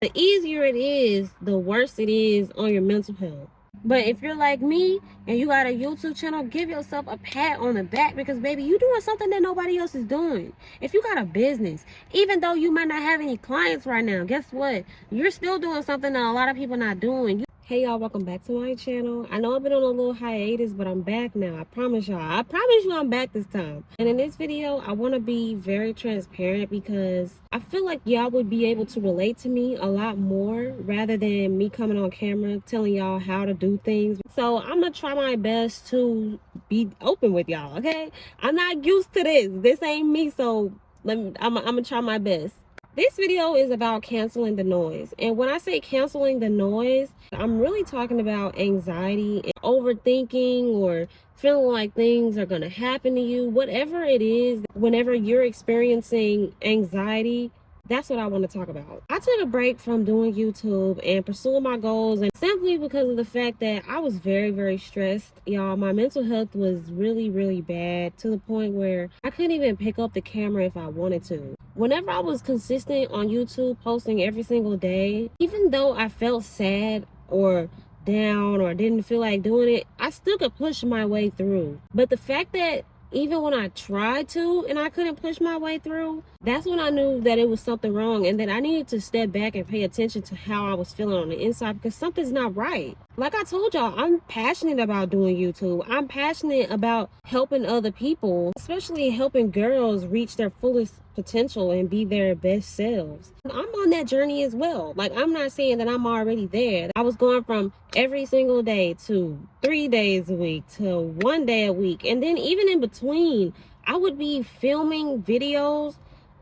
The easier it is, the worse it is on your mental health. But if you're like me and you got a YouTube channel, give yourself a pat on the back, because baby, you doing something that nobody else is doing. If you got a business, even though you might not have any clients right now, guess what? You're still doing something that a lot of people not doing. Hey y'all, welcome back to my channel. I know I've been on a little hiatus, but I'm back now. I promise y'all. I promise you I'm back this time. And in this video, I want to be very transparent because I feel like y'all would be able to relate to me a lot more rather than me coming on camera telling y'all how to do things. So I'm going to try my best to be open with y'all, okay? I'm not used to this. This ain't me, so I'm going to try my best. This video is about canceling the noise. And when I say canceling the noise, I'm really talking about anxiety and overthinking or feeling like things are going to happen to you. Whatever it is, whenever you're experiencing anxiety, that's what I want to talk about. I took a break from doing YouTube and pursuing my goals, and simply because of the fact that I was very, very stressed. Y'all, my mental health was really, really bad to the point where I couldn't even pick up the camera if I wanted to. Whenever I was consistent on YouTube, posting every single day, even though I felt sad or down or didn't feel like doing it, I still could push my way through. But the fact that even when I tried to and I couldn't push my way through, that's when I knew that it was something wrong and that I needed to step back and pay attention to how I was feeling on the inside, because something's not right. Like I told y'all, I'm passionate about doing YouTube. I'm passionate about helping other people, especially helping girls reach their fullest potential and be their best selves. I'm on that journey as well. Like, I'm not saying that I'm already there. I was going from every single day to 3 days a week to 1 day a week. And then even in between, I would be filming videos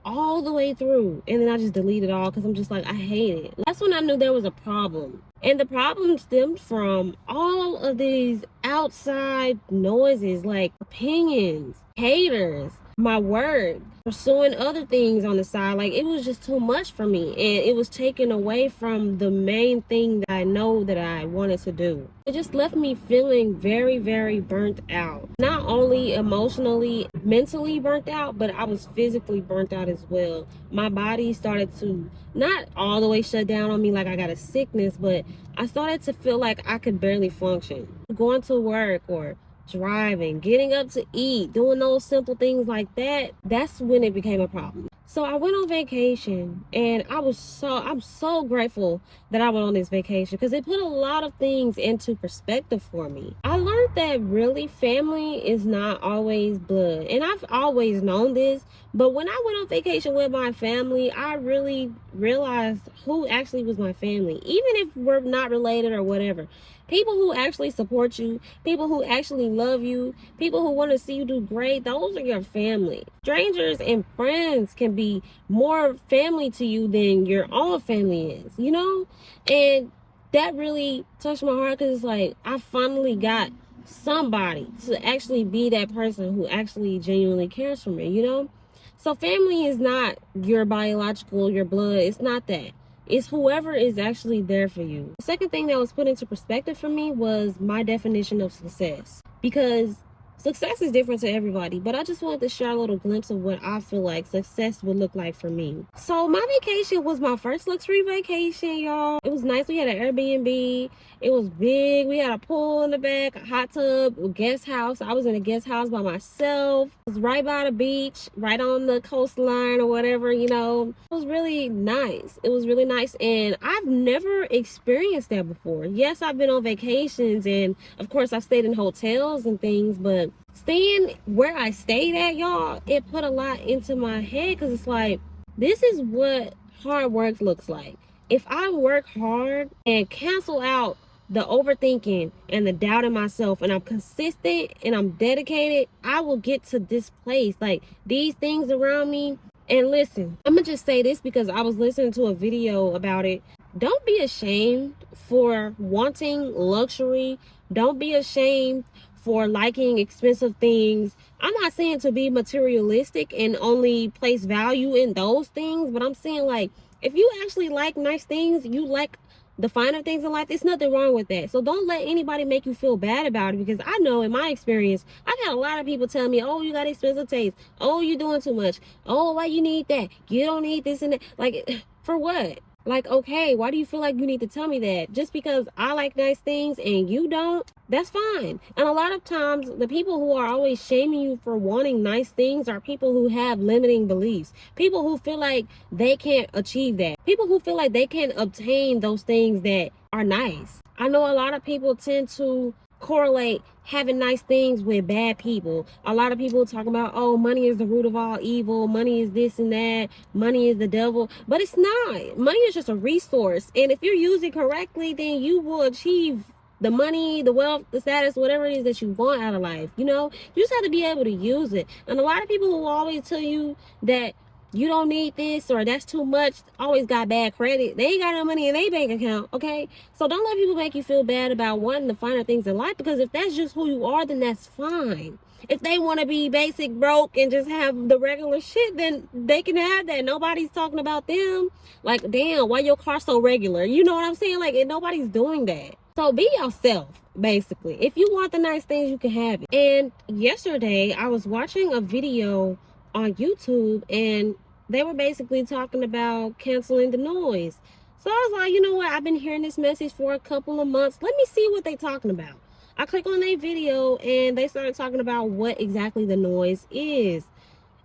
all the way through, and then I just delete it all because I'm just like, I hate it. That's when I knew there was a problem. And the problem stemmed from all of these outside noises, like opinions, haters, my work, pursuing other things on the side. Like, it was just too much for me, and it was taken away from the main thing that I know that I wanted to do. It just left me feeling very, very burnt out. Not only emotionally, mentally burnt out, but I was physically burnt out as well. My body started to not all the way shut down on me like I got a sickness, but I started to feel like I could barely function. Going to work or driving, getting up to eat, doing those simple things like that, that's when it became a problem. So I went on vacation, and I'm so grateful that I went on this vacation because it put a lot of things into perspective for me. I learned that really family is not always blood, and I've always known this, but when I went on vacation with my family, I really realized who actually was my family, even if we're not related or whatever. People who actually support you, people who actually love you, people who want to see you do great, those are your family. Strangers and friends can be more family to you than your own family is, you know? And that really touched my heart because it's like, I finally got somebody to actually be that person who actually genuinely cares for me, you know? So family is not your biological, your blood. It's not that. It's whoever is actually there for you. The second thing that was put into perspective for me was my definition of success. Because success is different to everybody, but I just wanted to share a little glimpse of what I feel like success would look like for me. So my vacation was my first luxury vacation, y'all. It was nice. We had an Airbnb. It was big. We had a pool in the back, a hot tub, a guest house. I was in a guest house by myself. It was right by the beach, right on the coastline or whatever, you know. It was really nice. It was really nice, and I've never experienced that before. Yes, I've been on vacations, and of course I've stayed in hotels and things, but staying where I stayed at, y'all, it put a lot into my head because it's like, this is what hard work looks like. If I work hard and cancel out the overthinking and the doubt in myself, and I'm consistent and I'm dedicated, I will get to this place. Like, these things around me. And listen, I'm gonna just say this because I was listening to a video about it. Don't be ashamed for wanting luxury. Don't be ashamed for liking expensive things. I'm not saying to be materialistic and only place value in those things, but I'm saying, like, if you actually like nice things, you like the finer things in life, there's nothing wrong with that. So don't let anybody make you feel bad about it, because I know in my experience, I've had a lot of people tell me, oh, you got expensive taste. Oh, you're doing too much. Oh, why you need that? You don't need this and that. Like, for what? Like, okay, why do you feel like you need to tell me that? Just because I like nice things and you don't, that's fine. And a lot of times, the people who are always shaming you for wanting nice things are people who have limiting beliefs. People who feel like they can't achieve that. People who feel like they can't obtain those things that are nice. I know a lot of people tend to correlate having nice things with bad people. A lot of people talk about, oh, money is the root of all evil, money is this and that, money is the devil, but it's not. Money is just a resource, and if you use it correctly, then you will achieve the money, the wealth, the status, whatever it is that you want out of life. You just have to be able to use it. And a lot of people who always tell you that you don't need this or that's too much, always got bad credit. They ain't got no money in their bank account, okay? So don't let people make you feel bad about wanting the finer things in life, because if that's just who you are, then that's fine. If they want to be basic broke and just have the regular shit, then they can have that. Nobody's talking about them. Like, damn, why your car so regular? You know what I'm saying? Like, and nobody's doing that. So be yourself, basically. If you want the nice things, you can have it. And yesterday, I was watching a video on YouTube, and they were basically talking about canceling the noise. So I was like, you know what? I've been hearing this message for a couple of months. Let me see what they're talking about. I click on their video, and they started talking about what exactly the noise is.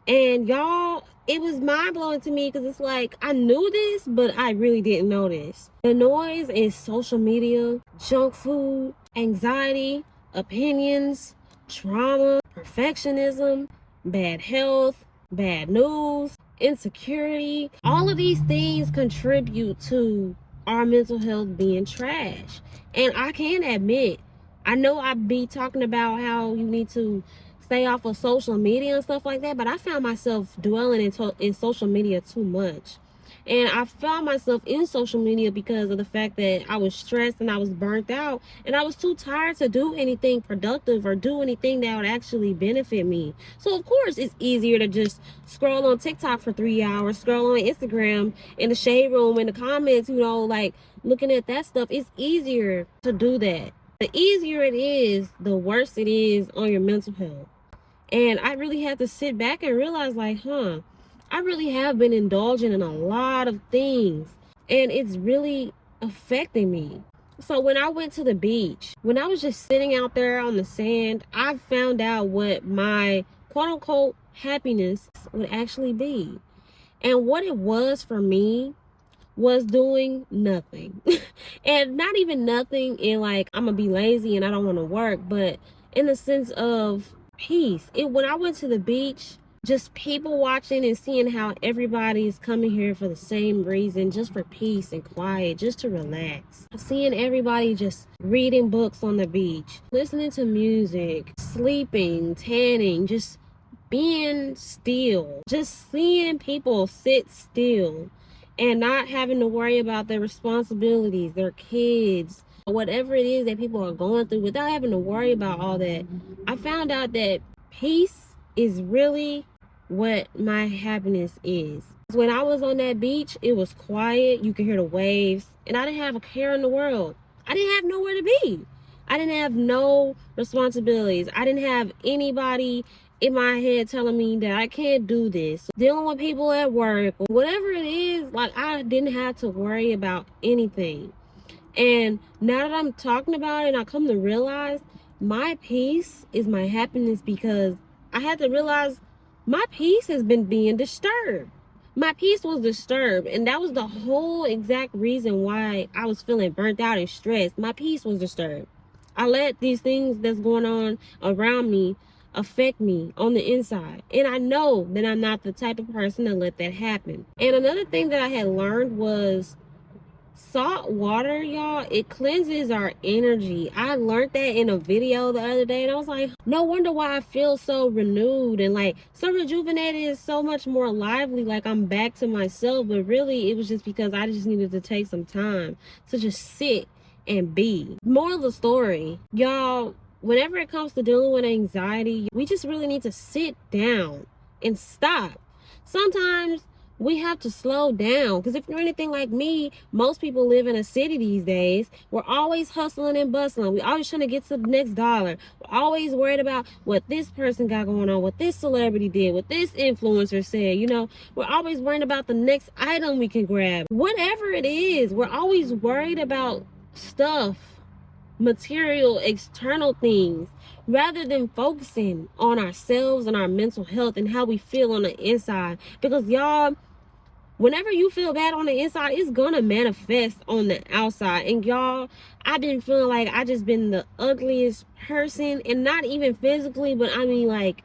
And y'all, it was mind-blowing to me, because it's like, I knew this, but I really didn't know this. The noise is social media, junk food, anxiety, opinions, trauma, perfectionism, bad health, bad news, insecurity. All of these things contribute to our mental health being trash. And I can admit, I know I be talking about how you need to stay off of social media and stuff like that, but I found myself dwelling in social media too much. And I found myself in social media because of the fact that I was stressed and I was burnt out, and I was too tired to do anything productive or do anything that would actually benefit me. So of course it's easier to just scroll on TikTok for 3 hours, scroll on Instagram in the shade room, in the comments, like looking at that stuff. It's easier to do that. The easier it is, the worse it is on your mental health. And I really had to sit back and realize, like, I really have been indulging in a lot of things, and it's really affecting me. So when I went to the beach, when I was just sitting out there on the sand, I found out what my quote unquote happiness would actually be. And what it was for me was doing nothing. And not even nothing in like, I'm gonna be lazy and I don't want to work, but in the sense of peace. When I went to the beach, just people watching and seeing how everybody is coming here for the same reason, just for peace and quiet, just to relax. Seeing everybody just reading books on the beach, listening to music, sleeping, tanning, just being still, just seeing people sit still and not having to worry about their responsibilities, their kids, whatever it is that people are going through, without having to worry about all that. I found out that peace is really what my happiness is. When I was on that beach, it was quiet. You could hear the waves, and I didn't have a care in the world. I didn't have nowhere to be. I didn't have no responsibilities. I didn't have anybody in my head telling me that I can't do this. Dealing with people at work, or whatever it is, like, I didn't have to worry about anything. And now that I'm talking about it, I come to realize my peace is my happiness, because I had to realize my peace has been being disturbed. My peace was disturbed, and that was the whole exact reason why I was feeling burnt out and stressed. My peace was disturbed. I let these things that's going on around me affect me on the inside, and I know that I'm not the type of person to let that happen. And another thing that I had learned was salt water, y'all, it cleanses our energy. I learned that in a video the other day, and I was like, no wonder why I feel so renewed and like so rejuvenated and so much more lively, like I'm back to myself. But really it was just because I just needed to take some time to just sit and be. Moral of the story, y'all, whenever it comes to dealing with anxiety, we just really need to sit down and stop. Sometimes we have to slow down. Because if you're anything like me, most people live in a city these days. We're always hustling and bustling. We're always trying to get to the next dollar. We're always worried about what this person got going on, what this celebrity did, what this influencer said. You know, we're always worried about the next item we can grab. Whatever it is, we're always worried about stuff, material, external things, rather than focusing on ourselves and our mental health and how we feel on the inside. Because y'all, whenever you feel bad on the inside, it's gonna manifest on the outside. And y'all, I've been feeling like I just been the ugliest person, and not even physically, but I mean like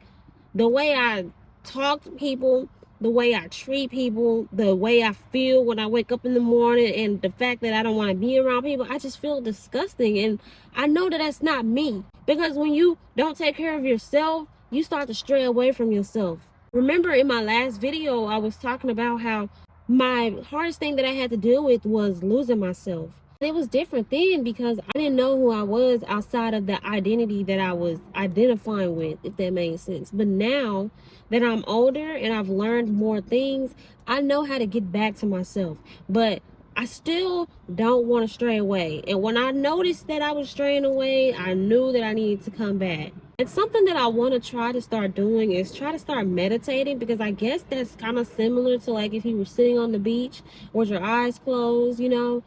the way I talk to people, the way I treat people, the way I feel when I wake up in the morning, and the fact that I don't want to be around people, I just feel disgusting. And I know that that's not me, because when you don't take care of yourself, you start to stray away from yourself. Remember in my last video, I was talking about how my hardest thing that I had to deal with was losing myself. It was different then because I didn't know who I was outside of the identity that I was identifying with, if that made sense. But now that I'm older and I've learned more things, I know how to get back to myself. But I still don't want to stray away. And when I noticed that I was straying away, I knew that I needed to come back. And something that I want to try to start doing is try to start meditating, because I guess that's kind of similar to like if you were sitting on the beach with your eyes closed, you know,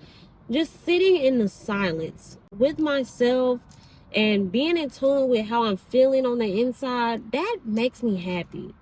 just sitting in the silence with myself and being in tune with how I'm feeling on the inside. That makes me happy.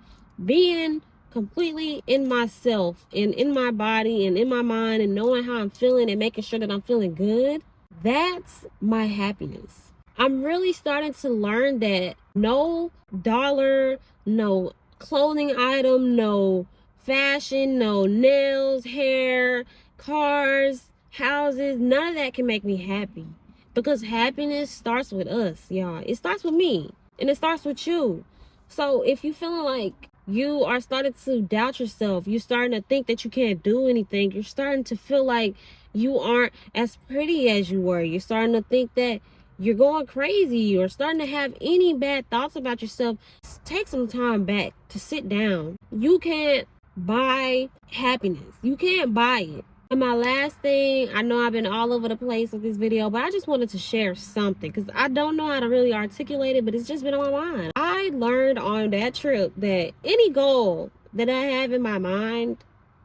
Being completely in myself and in my body and in my mind and knowing how I'm feeling and making sure that I'm feeling good, that's my happiness. I'm really starting to learn that no dollar, no clothing item, no fashion, no nails, hair, cars, houses, none of that can make me happy. Because happiness starts with us, y'all. It starts with me and it starts with you. So if you feeling like you are starting to doubt yourself, you're starting to think that you can't do anything, you're starting to feel like you aren't as pretty as you were, you're starting to think that you're going crazy, or starting to have any bad thoughts about yourself, take some time back to sit down. You can't buy happiness. You can't buy it. And my last thing, I know I've been all over the place with this video, but I just wanted to share something because I don't know how to really articulate it, but it's just been on my mind. I learned on that trip that any goal that I have in my mind,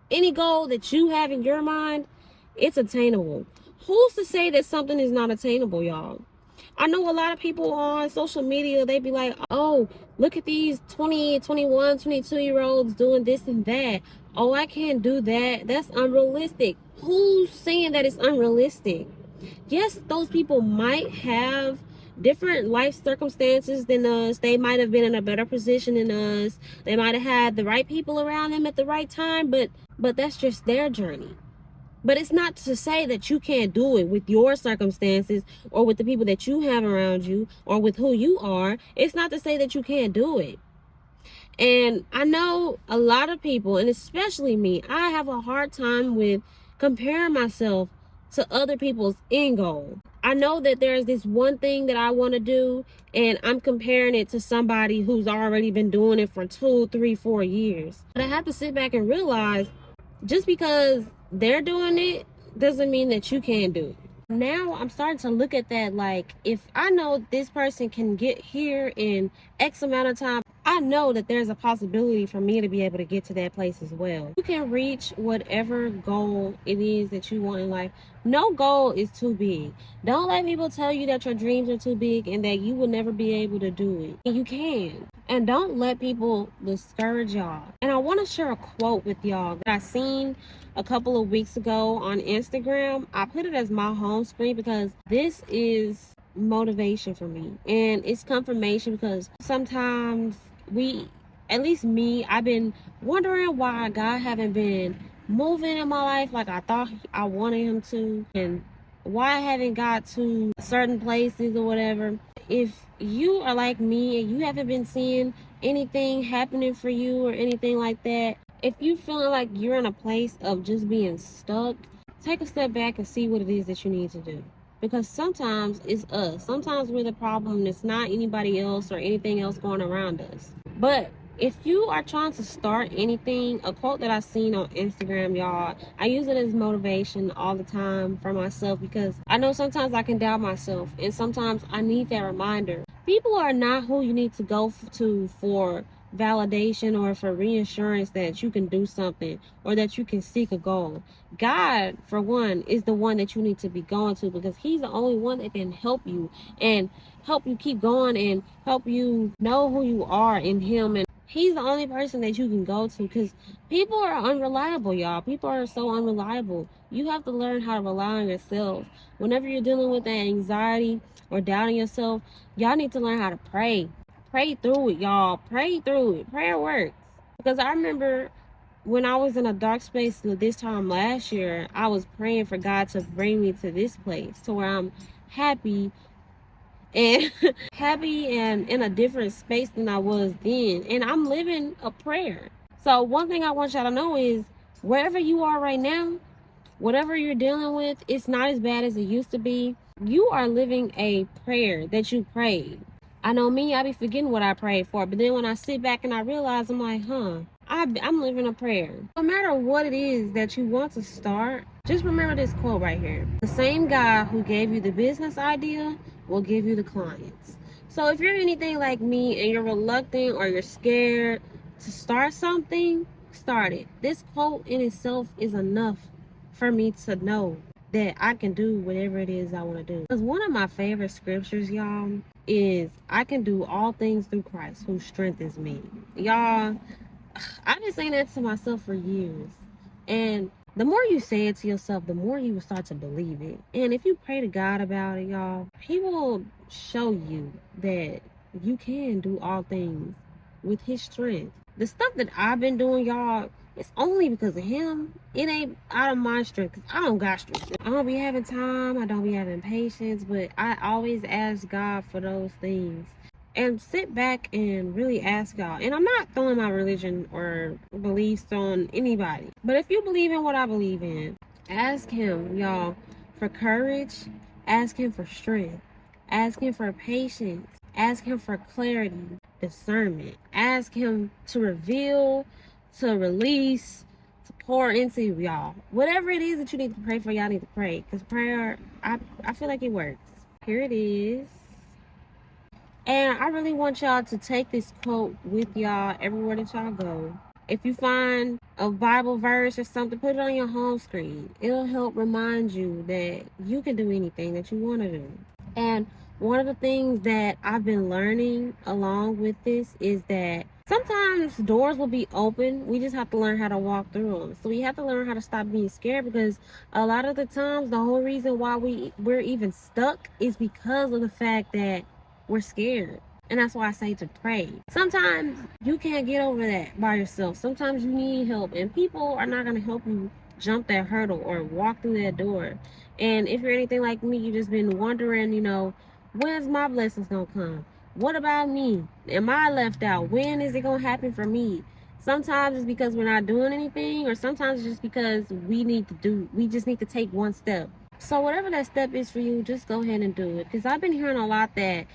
any goal that you have in your mind, it's attainable. Who's to say that something is not attainable, y'all? I know a lot of people on social media, they be like, oh, look at these 20, 21, 22-year-olds doing this and that. Oh, I can't do that. That's unrealistic. Who's saying that it's unrealistic? Yes, those people might have different life circumstances than us. They might have been in a better position than us. They might have had the right people around them at the right time, but that's just their journey. But it's not to say that you can't do it with your circumstances or with the people that you have around you or with who you are. It's not to say that you can't do it. And I know a lot of people, and especially me, I have a hard time with comparing myself to other people's end goal. I know that there's this one thing that I want to do, and I'm comparing it to somebody who's already been doing it for 2, 3, 4 years. But I have to sit back and realize, just because they're doing it doesn't mean that you can't do it. Now I'm starting to look at that like, if I know this person can get here in X amount of time, I know that there's a possibility for me to be able to get to that place as well. You can reach whatever goal it is that you want in life. No goal is too big. Don't let people tell you that your dreams are too big and that you will never be able to do it. You can. And don't let people discourage y'all. And I want to share a quote with y'all that I seen a couple of weeks ago on Instagram. I put it as my home screen because this is motivation for me. And it's confirmation because sometimes at least me, I've been wondering why God haven't been moving in my life like I thought I wanted him to, and why I haven't got to certain places or whatever. If you are like me and you haven't been seeing anything happening for you or anything like that, if you feeling like you're in a place of just being stuck, take a step back and see what it is that you need to do. Because sometimes it's us. Sometimes we're the problem. It's not anybody else or anything else going around us. But If you are trying to start anything, a quote that I've seen on Instagram, y'all, I use it as motivation all the time for myself, because I know sometimes I can doubt myself, and sometimes I need that reminder. People are not who you need to go to for validation or for reassurance that you can do something or that you can seek a goal. God, for one, is the one that you need to be going to, because he's the only one that can help you and help you keep going and help you know who you are in him. And he's the only person that you can go to, because people are unreliable, y'all. People are so unreliable. You have to learn how to rely on yourself. Whenever you're dealing with that anxiety or doubting yourself, y'all need to learn how to pray. Pray through it, y'all. Pray through it. Prayer works. Because I remember when I was in a dark space this time last year, I was praying for God to bring me to this place to where I'm happy and happy and in a different space than I was then. And I'm living a prayer. So one thing I want y'all to know is, wherever you are right now, whatever you're dealing with, it's not as bad as it used to be. You are living a prayer that you prayed. I know me, I be forgetting what I prayed for, but then when I sit back and I realize, I'm like, I'm living a prayer. No matter what it is that you want to start, just remember this quote right here. The same guy who gave you the business idea will give you the clients. So if you're anything like me and you're reluctant or you're scared to start something, start it. This quote in itself is enough for me to know that I can do whatever it is I want to do. Because one of my favorite scriptures, y'all, is I can do all things through Christ who strengthens me. Y'all, I've been saying that to myself for years. And the more you say it to yourself, the more you will start to believe it. And if you pray to God about it, y'all, he will show you that you can do all things with his strength. The stuff that I've been doing, y'all, it's only because of him. It ain't out of my strength, because I don't got strength. I don't be having time. I don't be having patience. But I always ask God for those things. And sit back and really ask God. And I'm not throwing my religion or beliefs on anybody. But if you believe in what I believe in, ask him, y'all, for courage. Ask him for strength. Ask him for patience. Ask him for clarity, discernment. Ask him to reveal, to release, to pour into y'all. Whatever it is that you need to pray for, y'all need to pray. Because prayer, I feel like it works. Here it is. And I really want y'all to take this quote with y'all everywhere that y'all go. If you find a Bible verse or something, put it on your home screen. It'll help remind you that you can do anything that you want to do. And one of the things that I've been learning along with this is that sometimes doors will be open. We just have to learn how to walk through them. So we have to learn how to stop being scared, because a lot of the times the whole reason why we're even stuck is because of the fact that we're scared. And that's why I say to pray. Sometimes you can't get over that by yourself. Sometimes you need help, and people are not going to help you jump that hurdle or walk through that door. And if you're anything like me, you've just been wondering, when's my blessings going to come? What about me? Am I left out? When is it going to happen for me? Sometimes it's because we're not doing anything, or sometimes it's just because we just need to take one step. So whatever that step is for you, just go ahead and do it. Because I've been hearing a lot that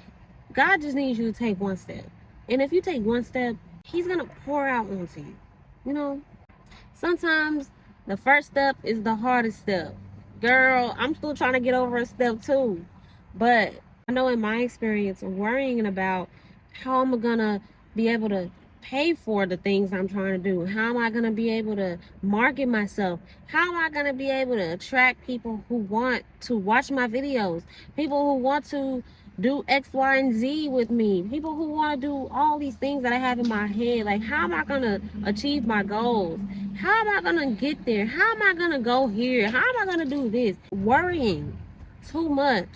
God just needs you to take one step. And if you take one step, he's going to pour out onto you. Sometimes the first step is the hardest step. Girl, I'm still trying to get over a step too. But I know in my experience, worrying about how am I going to be able to pay for the things I'm trying to do? How am I going to be able to market myself? How am I going to be able to attract people who want to watch my videos? People who want to do X, Y, and Z with me. People who want to do all these things that I have in my head. Like, how am I going to achieve my goals? How am I going to get there? How am I going to go here? How am I going to do this? Worrying too much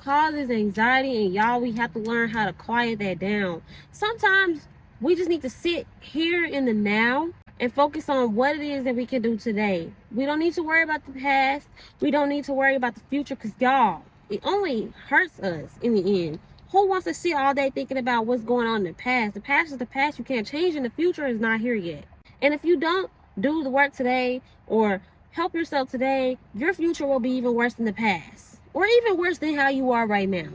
causes anxiety, and y'all, we have to learn how to quiet that down. Sometimes we just need to sit here in the now and focus on what it is that we can do today. We don't need to worry about the past. We don't need to worry about the future, because y'all, it only hurts us in the end. Who wants to sit all day thinking about what's going on in the past? The past is the past. You can't change, and the future is not here yet. And if you don't do the work today or help yourself today, your future will be even worse than the past, or even worse than how you are right now.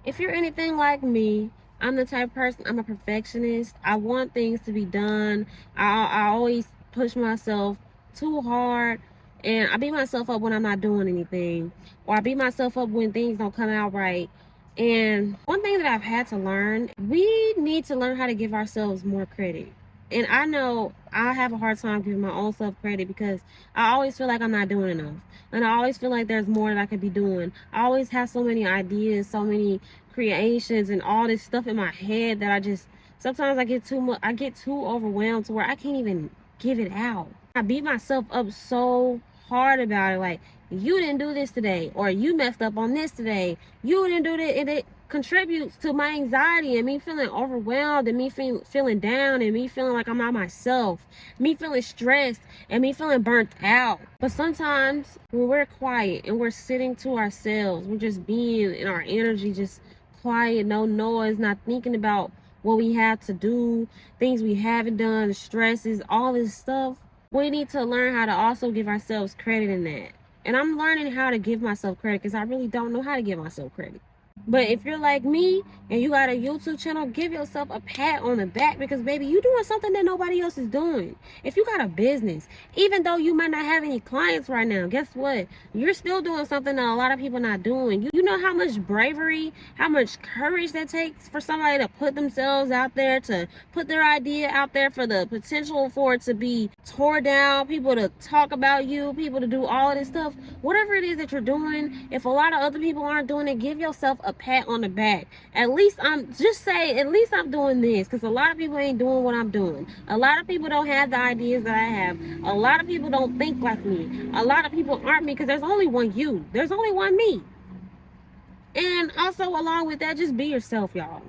If you're anything like me, I'm the type of person, I'm a perfectionist. I want things to be done. I always push myself too hard, and I beat myself up when I'm not doing anything, or I beat myself up when things don't come out right. And one thing that I've had to learn, we need to learn how to give ourselves more credit. And I know I have a hard time giving my own self credit because I always feel like I'm not doing enough. And I always feel like there's more that I could be doing. I always have so many ideas, so many creations, and all this stuff in my head that I just, sometimes I get too much, I get too overwhelmed to where I can't even give it out. I beat myself up so hard about it, like, you didn't do this today, or you messed up on this today, you didn't do that, and it contributes to my anxiety and me feeling overwhelmed and me feeling down and me feeling like I'm not myself, me feeling stressed and me feeling burnt out. But sometimes when we're quiet and we're sitting to ourselves, we're just being in our energy, just quiet, no noise, not thinking about what we have to do, things we haven't done, stresses, all this stuff. We need to learn how to also give ourselves credit in that. And I'm learning how to give myself credit because I really don't know how to give myself credit. But if you're like me and you got a YouTube channel, give yourself a pat on the back because, baby, you doing something that nobody else is doing. If you got a business, even though you might not have any clients right now, guess what? You're still doing something that a lot of people not doing. You know how much bravery, how much courage that takes for somebody to put themselves out there, to put their idea out there, for the potential for it to be tore down, people to talk about you, people to do all of this stuff. Whatever it is that you're doing, if a lot of other people aren't doing it, give yourself a pat on the back. At least I'm doing this, because a lot of people ain't doing what I'm doing. A lot of people don't have the ideas that I have. A lot of people don't think like me. A lot of people aren't me, because there's only one you. There's only one me. And also, along with that, just be yourself, y'all.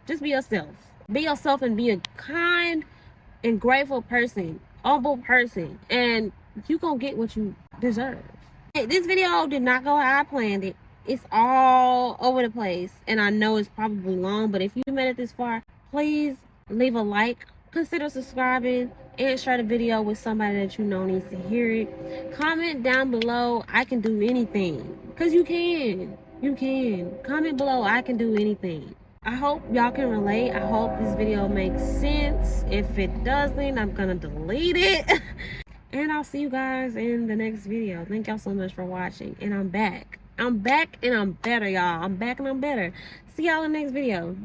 Just be yourself. Be yourself and be a kind and grateful person, humble person, and you gonna get what you deserve. Hey, this video did not go how I planned it. It's all over the place, and I know it's probably long, but if you made it this far, please leave a like, consider subscribing, and share the video with somebody that you know needs to hear it. Comment down below, I can do anything, because you can. Comment below, I can do anything. I hope y'all can relate. I hope this video makes sense. If it doesn't, I'm gonna delete it. And I'll see you guys in the next video. Thank y'all so much for watching. And I'm back. I'm back and I'm better, y'all. I'm back and I'm better. See y'all in the next video.